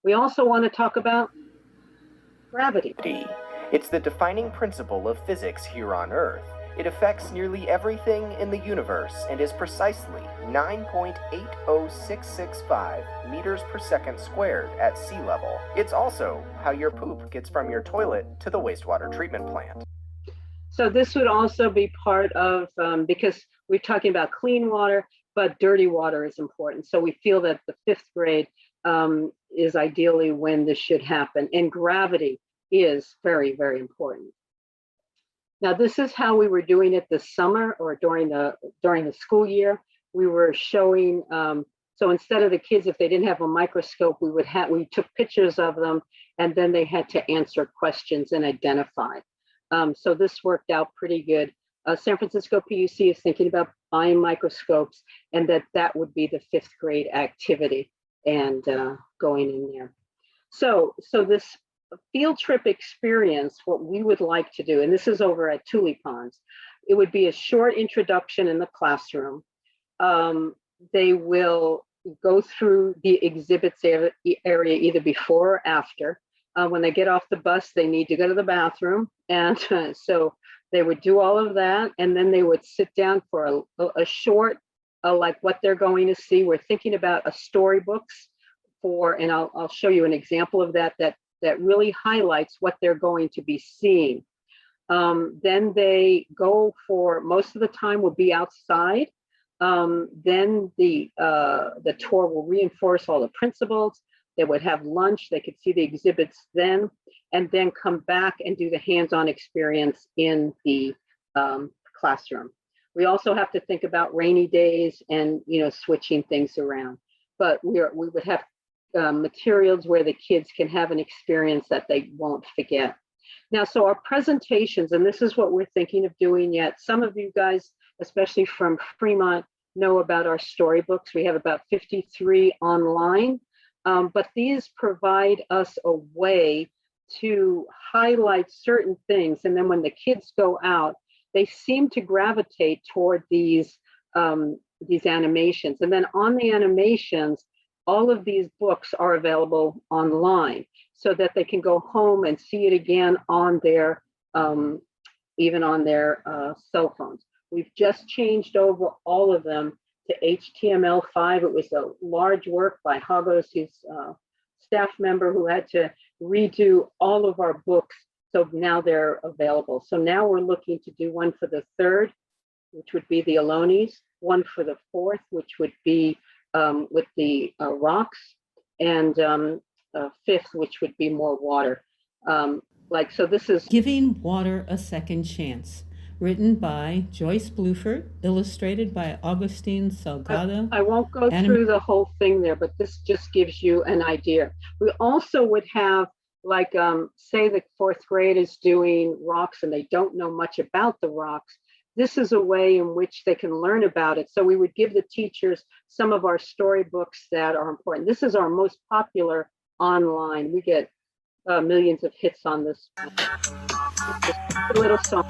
We also want to talk about gravity. It's the defining principle of physics here on Earth. It affects nearly everything in the universe and is precisely 9.80665 meters per second squared at sea level. It's also how your poop gets from your toilet to the wastewater treatment plant. So this would also be part of, because we're talking about clean water, but dirty water is important. So we feel that the 5th grade is ideally when this should happen. And gravity is very, very important. Now, this is how we were doing it this summer or during the school year. We were showing, so instead of the kids, if they didn't have a microscope, we took pictures of them, and then they had to answer questions and identify. So this worked out pretty good. San Francisco PUC is thinking about buying microscopes, and that would be the 5th grade activity and going in there. So this field trip experience, what we would like to do, and this is over at Tule Ponds, it would be a short introduction in the classroom. They will go through the exhibits area either before or after. When they get off the bus, they need to go to the bathroom. And so they would do all of that, and then they would sit down for a short, like what they're going to see. We're thinking about a storybooks and I'll show you an example of that really highlights what they're going to be seeing. Then they go for, most of the time will be outside. Then the tour will reinforce all the principles. They would have lunch, they could see the exhibits then, and then come back and do the hands-on experience in the classroom. We also have to think about rainy days and, you know, switching things around. But we would have materials where the kids can have an experience that they won't forget. Now, so our presentations, and this is what we're thinking of doing yet. Some of you guys, especially from Fremont, know about our storybooks. We have about 53 online, but these provide us a way to highlight certain things. And then when the kids go out, they seem to gravitate toward these animations. And then on the animations, all of these books are available online so that they can go home and see it again on their, even on their cell phones. We've just changed over all of them to HTML5. It was a large work by Hagos, his staff member, who had to redo all of our books. So now they're available. So now we're looking to do one for the 3rd, which would be the Ohlones, one for the 4th, which would be with the rocks, and 5th, which would be more water. So this is Giving Water a Second Chance, written by Joyce Bluford, illustrated by Augustine Salgado. I won't go through the whole thing there, but this just gives you an idea. We also would have, like, say the 4th grade is doing rocks and they don't know much about the rocks. This is a way in which they can learn about it. So we would give the teachers some of our storybooks that are important. This is our most popular online. We get millions of hits on this. Just a little song.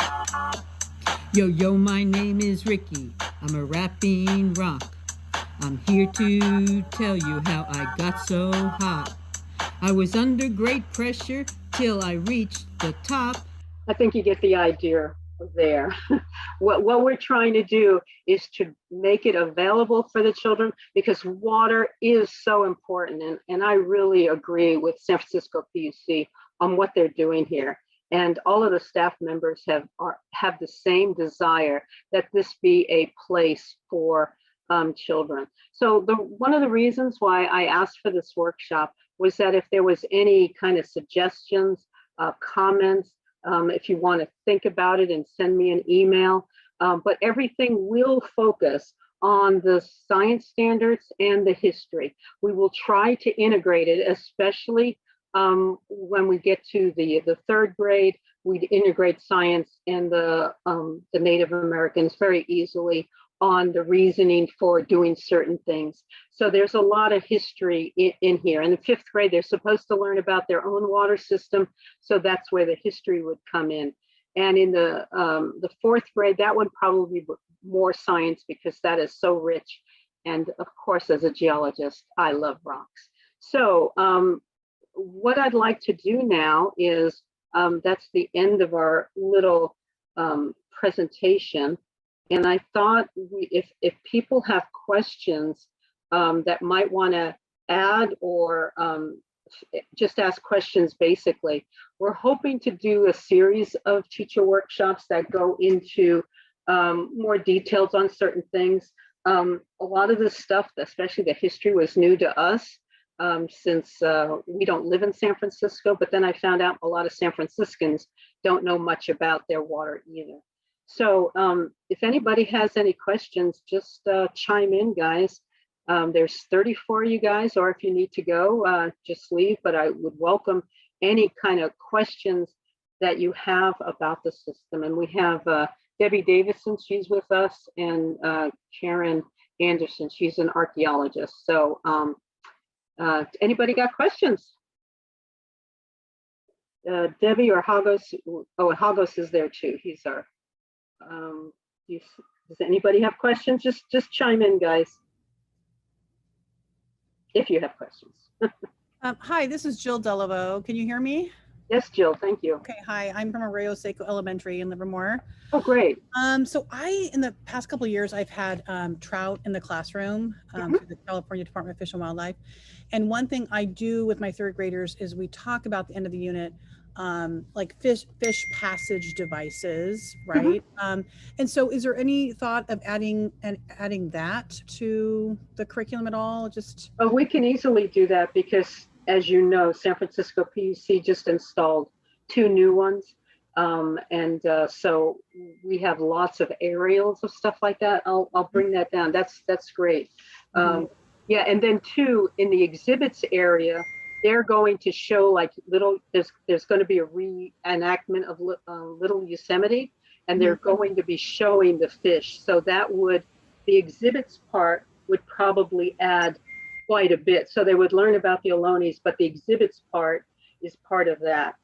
Yo, yo, my name is Ricky. I'm a rapping rock. I'm here to tell you how I got so hot. I was under great pressure till I reached the top. I think you get the idea there. What we're trying to do is to make it available for the children, because water is so important. And I really agree with San Francisco PUC on what they're doing here. And all of the staff members have the same desire that this be a place for children. So one of the reasons why I asked for this workshop was that if there was any kind of suggestions, comments, if you want to think about it and send me an email, but everything will focus on the science standards and the history. We will try to integrate it, especially when we get to the 3rd grade. We'd integrate science and the Native Americans very easily on the reasoning for doing certain things. So there's a lot of history in here. In the 5th grade, they're supposed to learn about their own water system. So that's where the history would come in. And in the 4th grade, that would probably be more science, because that is so rich. And of course, as a geologist, I love rocks. So what I'd like to do now is, that's the end of our little presentation. And I thought if people have questions that might want to add, or just ask questions, basically, we're hoping to do a series of teacher workshops that go into more details on certain things. A lot of this stuff, especially the history, was new to us, since we don't live in San Francisco. But then I found out a lot of San Franciscans don't know much about their water either. So if anybody has any questions, just chime in, guys. There's 34 of you guys, or if you need to go, just leave. But I would welcome any kind of questions that you have about the system. And we have Debbie Davison, she's with us, and Karen Anderson, she's an archaeologist. So anybody got questions? Debbie or Hagos? Oh, Hagos is there too. He's our, does anybody have questions? Just chime in, guys, if you have questions. Hi, this is Jill Delaveau. Can you hear me? Yes, Jill, thank you. Okay, hi, I'm from Arroyo Seco Elementary in Livermore. Oh, great. So in the past couple of years, I've had trout in the classroom through the California Department of Fish and Wildlife. And one thing I do with my 3rd graders is we talk about the end of the unit like fish passage devices, right? And so is there any thought of adding that to the curriculum at all? Just Oh, we can easily do that because, as you know, San Francisco PUC just installed 2 new ones. So we have lots of aerials of stuff like that. I'll bring that down. That's great. Yeah, and then too, in the exhibits area, they're going to show like there's going to be a reenactment of Little Yosemite, and they're going to be showing the fish. So the exhibits part would probably add quite a bit. So they would learn about the Ohlones, but the exhibits part is part of that.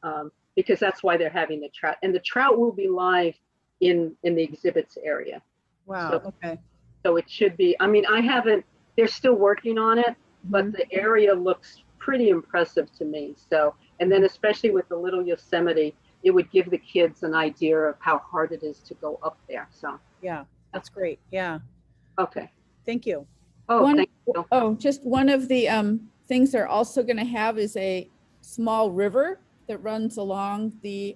Because that's why they're having the trout, and the trout will be live in the exhibits area. wow, okay. So it should be, I mean, they're still working on it, but the area looks pretty impressive to me. So, and then especially with the Little Yosemite, it would give the kids an idea of how hard it is to go up there. So Yeah, that's great. Yeah, okay. thank you. Oh, thank you. Just one of the things they're also going to have is a small river that runs along the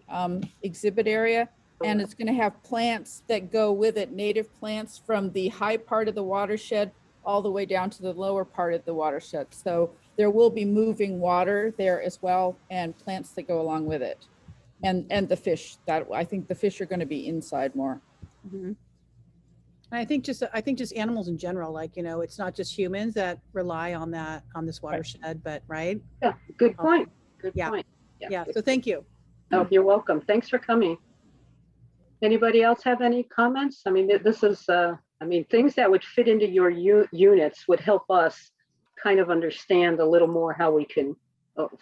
exhibit area, and it's going to have plants that go with it, native plants from the high part of the watershed all the way down to the lower part of the watershed. So there will be moving water there as well, and plants that go along with it, and the fish. That I think the fish are going to be inside more. And I think just animals in general, like, you know, it's not just humans that rely on this watershed, but right. Yeah, good point. Good Yeah. point. Yeah, so thank you. Oh, you're welcome. Thanks for coming. Anybody else have any comments? I mean, this is, things that would fit into your units would help us kind of understand a little more how we can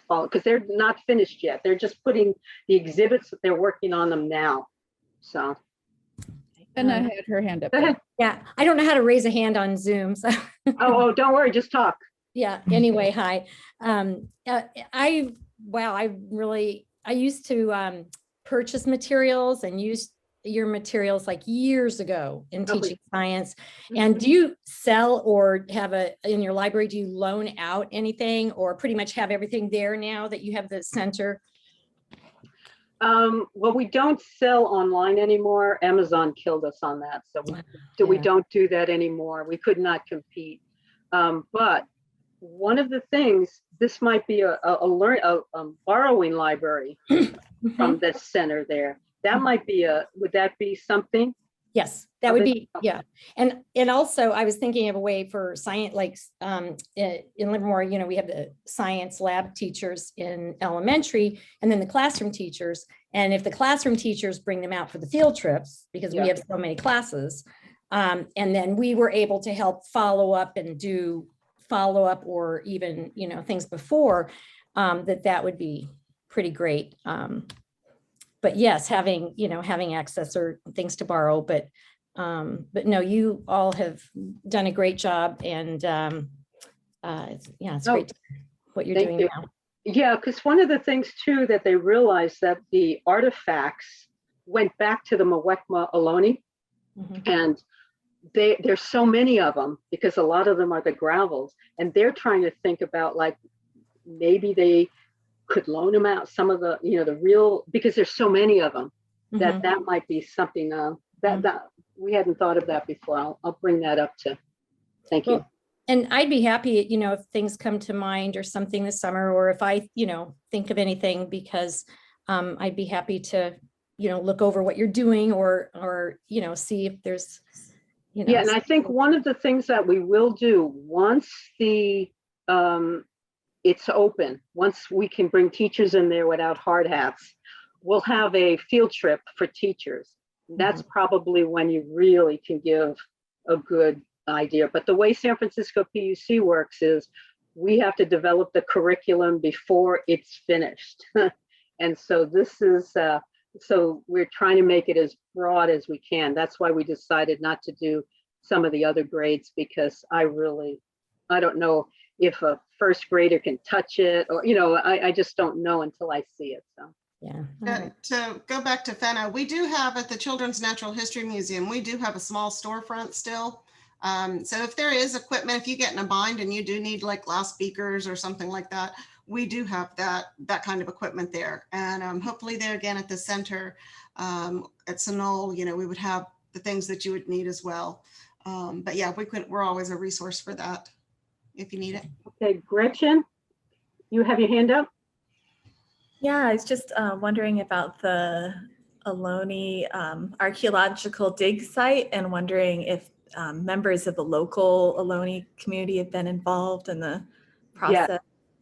follow, because they're not finished yet. They're just putting the exhibits, they're working on them now. So. And I had her hand up. Go ahead. Yeah, I don't know how to raise a hand on Zoom. So Oh, don't worry, just talk. yeah, anyway, hi. I used to purchase materials and use your materials like years ago in teaching science. And do you sell or in your library, do you loan out anything, or pretty much have everything there now that you have the center? Well, we don't sell online anymore. Amazon killed us on that. So we don't do that anymore. We could not compete. But one of the things, this might be a borrowing library from this center there. That might be would that be something? Yes, that would be, yeah. And also I was thinking of a way for science, like in Livermore, you know, we have the science lab teachers in elementary and then the classroom teachers. And if the classroom teachers bring them out for the field trips, because we have so many classes, and then we were able to help follow up and do follow up, or even, you know, things before, that would be pretty great. But yes, having access or things to borrow, but no, you all have done a great job, and it's great what you're doing now. Yeah, because one of the things too that they realized that the artifacts went back to the Muwekma Ohlone, and there's so many of them because a lot of them are the gravels, and they're trying to think about like maybe they could loan them out some of the, you know, the real, because there's so many of them that might be something that we hadn't thought of that before. I'll bring that up too. Thank you. And I'd be happy, you know, if things come to mind or something this summer, or if I, you know, think of anything, because I'd be happy to, you know, look over what you're doing, or, you know, see if there's, you know. Yeah, and I think one of the things that we will do once it's open, once we can bring teachers in there without hard hats, we'll have a field trip for teachers. That's probably when you really can give a good idea. But the way San Francisco PUC works is we have to develop the curriculum before it's finished. And so this is, so we're trying to make it as broad as we can. That's why we decided not to do some of the other grades, because I don't know if a first grader can touch it, or, you know, I just don't know until I see it. So. Yeah. To go back to Fenna, we do have at the Children's Natural History Museum, we do have a small storefront still. So if there is equipment, if you get in a bind and you do need like loudspeakers or something like that, we do have that kind of equipment there. And hopefully there again at the center at Sunol, we would have the things that you would need as well. But yeah, we're always a resource for that if you need it. Okay, Gretchen, you have your hand up? Yeah, I was just wondering about the Ohlone archaeological dig site and wondering if members of the local Ohlone community have been involved in the process.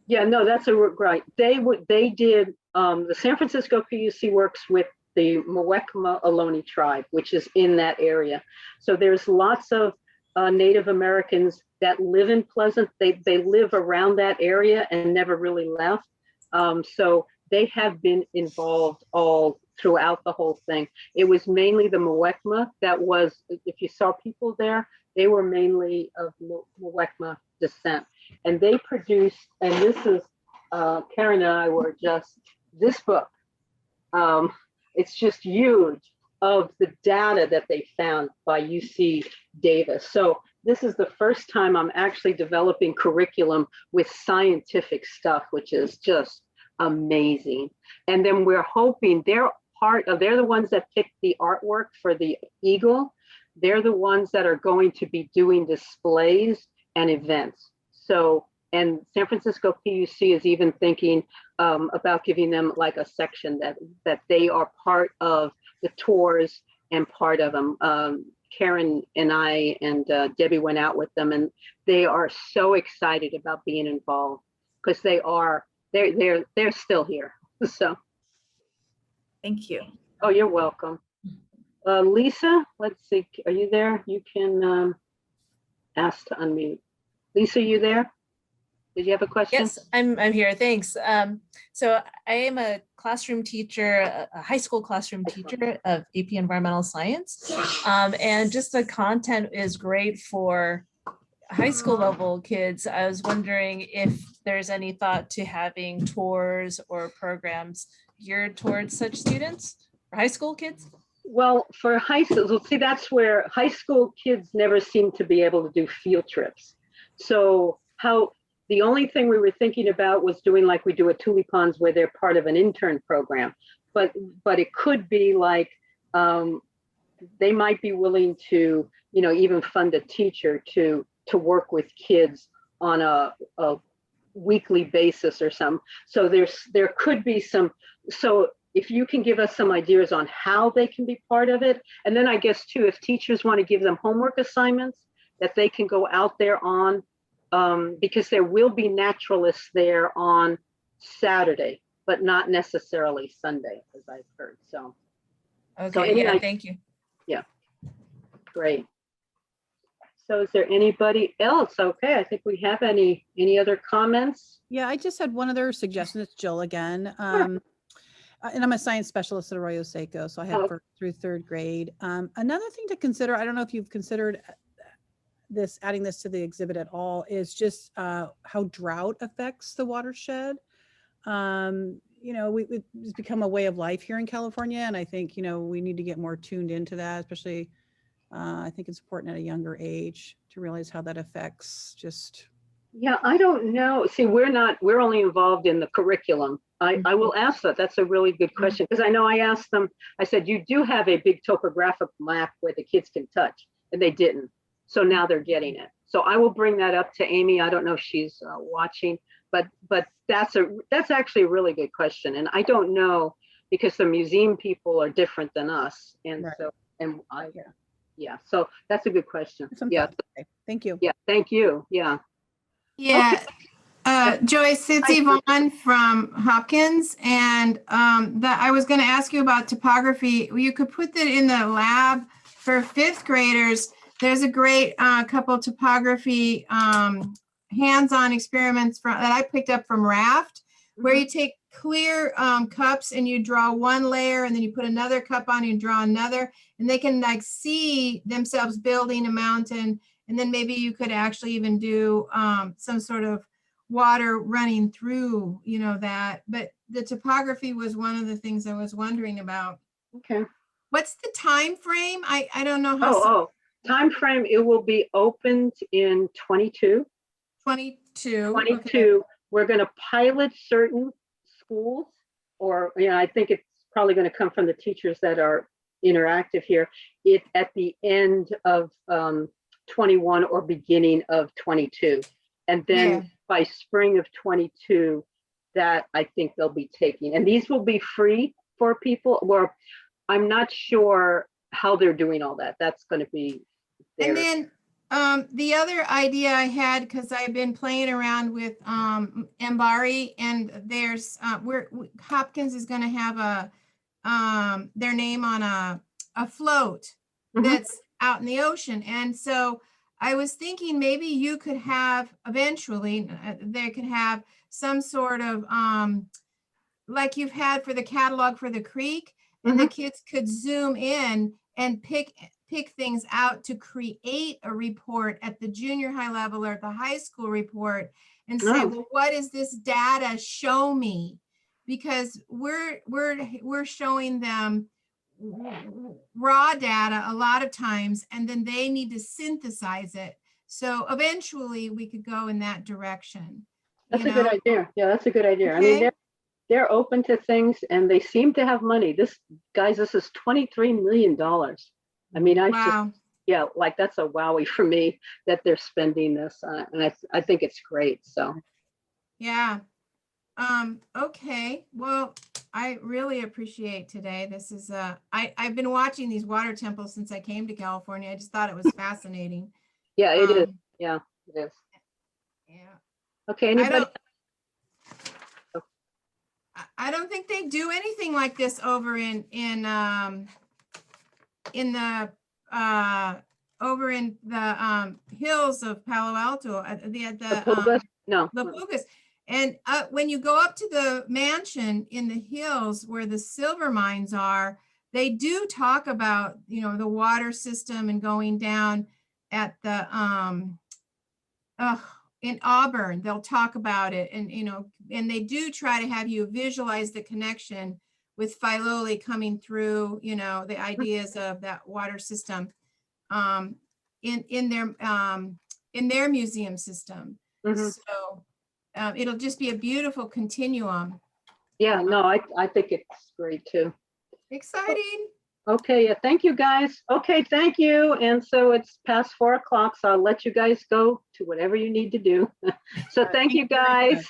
Yeah, no, that's right. They did, the San Francisco PUC works with the Muwekma Ohlone tribe, which is in that area. So there's lots of Native Americans that live in Pleasant. They live around that area and never really left. So they have been involved all throughout the whole thing. It was mainly the Muwekma that was, if you saw people there, they were mainly of Muwekma descent. And they produced, and this is, Karen and I were just, this book, it's just huge of the data that they found by UC Davis. So this is the first time I'm actually developing curriculum with scientific stuff, which is just amazing. And then we're hoping they're the ones that picked the artwork for the eagle. They're the ones that are going to be doing displays and events. So, and San Francisco PUC is even thinking about giving them like a section that they are part of the tours and part of them. Karen and I and Debbie went out with them, and they are so excited about being involved because they're still here. So, Thank you. oh, you're welcome. Lisa, let's see, are you there? You can ask to unmute. Lisa, you there? Did you have a question? Yes, I'm here. Thanks. So I am a classroom teacher, a high school classroom teacher of AP Environmental Science. And just the content is great for high school level kids. I was wondering if there's any thought to having tours or programs geared towards such students for high school kids? Well, for high school, see, that's where high school kids never seem to be able to do field trips. So the only thing we were thinking about was doing like we do at Tulipans, where they're part of an intern program. But it could be like they might be willing to, even fund a teacher to work with kids on a weekly basis or something. So there could be some. So if you can give us some ideas on how they can be part of it, and then I guess too, if teachers want to give them homework assignments that they can go out there on. Because there will be naturalists there on Saturday, but not necessarily Sunday, as I've heard. So, Okay, thank you. Yeah, great. So is there anybody else? Okay, I think we have any other comments? Yeah, I just had one other suggestion. It's Jill again. And I'm a science specialist at Arroyo Seco, so I have first through third grade. Another thing to consider, I don't know if you've considered adding this to the exhibit at all, is just how drought affects the watershed. It's become a way of life here in California, and I think we need to get more tuned into that, especially I think it's important at a younger age to realize how that affects just. Yeah, I don't know. See, we're only involved in the curriculum. I will ask that. That's a really good question, because I know I asked them, I said, you do have a big topographic map where the kids can touch, and they didn't. So now they're getting it. So I will bring that up to Amy. I don't know if she's watching, but that's actually a really good question. And I don't know, because the museum people are different than us. And right. So that's a good question. Yeah. Okay. Thank you. Yeah. Thank you. Yeah. Yeah. Okay. Joyce, it's Yvonne from Hopkins. And I was going to ask you about topography. You could put that in the lab for fifth graders. There's a great couple of topography hands-on experiments that I picked up from Raft, where you take clear cups and you draw one layer, and then you put another cup on and you draw another, and they can like see themselves building a mountain. And then maybe you could actually even do some sort of water running through, that. But the topography was one of the things I was wondering about. Okay. What's the time frame? I don't know how. Time frame, it will be opened in 22. 22. 22, okay. we're going to pilot certain schools, or, you know, I think it's probably going to come from the teachers that are interactive here. It at the end of 21 or beginning of 22. And then Yeah. by spring of 22, that I think they'll be taking. And these will be free for people, or I'm not sure how they're doing all that. That's going to be And there. then the other idea I had, because I've been playing around with Mbari, and there's Hopkins is going to have their name on a float that's out in the ocean. And so I was thinking maybe you could have eventually, they could have some sort of like you've had for the catalog for the creek, and the kids could zoom in and pick things out to create a report at the junior high level or at the high school report and say, well, what is this data? Show me. Because we're showing them raw data a lot of times, and then they need to synthesize it. So eventually we could go in that direction. That's a good idea. Yeah, that's a good idea. Okay. I mean, they're open to things, and they seem to have money. This is $23 million. I mean, yeah, like that's a wowie for me that they're spending this, and I think it's great. So, yeah. Okay. Well, I really appreciate today. This is I've been watching these water temples since I came to California. I just thought it was fascinating. yeah, it is. Yeah, it is. Yeah. Okay. Anybody? I don't think they do anything like this over in the hills of Palo Alto. No. The Pugas. And when you go up to the mansion in the hills where the silver mines are, they do talk about, you know, the water system and going down at the in Auburn. They'll talk about it, and you know, and they do try to have you visualize the connection with Filoli coming through, you know, the ideas of that water system in their museum system. So it'll just be a beautiful continuum. Yeah, no, I think it's great too. Exciting. Okay, yeah, thank you guys. Okay, thank you. And so it's past 4 o'clock, so I'll let you guys go to whatever you need to do. So thank you guys.